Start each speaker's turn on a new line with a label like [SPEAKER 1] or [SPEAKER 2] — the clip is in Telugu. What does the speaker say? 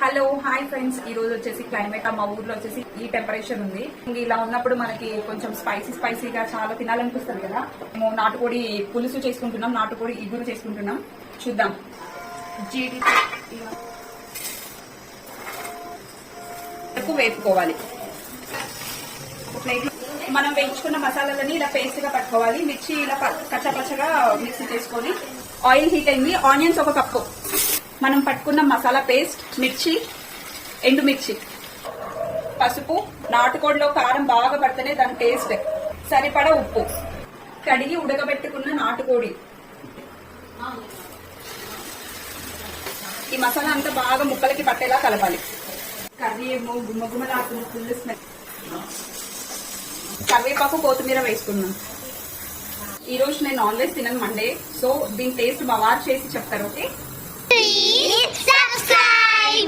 [SPEAKER 1] హలో హాయ్ ఫ్రెండ్స్, ఈ రోజు వచ్చేసి క్లైమేట్ మా ఊర్లో వచ్చేసి ఈ టెంపరేచర్ ఉంది. ఇలా ఉన్నప్పుడు మనకి కొంచెం స్పైసీగా చాలా తినాలనిపిస్తుంది కదా. మేము నాటుకోడి పులుసు చేసుకుంటున్నాం, నాటుకోడి ఇగురు చేసుకుంటున్నాం. చూద్దాం. వేపుకోవాలి. మనం వేయించుకున్న మసాలాలని ఇలా పేస్ట్ గా పట్టుకోవాలి. మిర్చి ఇలా కచ్చపచ్చగా మిక్సీ చేసుకొని ఆయిల్ హీట్ అయింది. ఆనియన్స్ ఒక కప్పు, మనం పట్టుకున్న మసాలా పేస్ట్, మిర్చి, ఎండుమిర్చి, పసుపు, నాటుకోడిలో కారం బాగా పడితేనే దాని టేస్ట్, సరిపడా ఉప్పు, కడిగి ఉడకబెట్టుకున్న నాటుకోడి. ఈ మసాలా అంతా బాగా ముక్కలకి పట్టేలా కలపాలి. కర్రీ ఏమో గుమ్మగుమ్మలాడుతుంది, ఫుల్ స్మెల్. కరివేపాకు, కొత్తిమీర వేసుకున్నాం. ఈ రోజు నేను నాన్ వెజ్ తినను, మండే. సో దీని టేస్ట్ మా వారు చేసి చెప్తారు. ఓకే.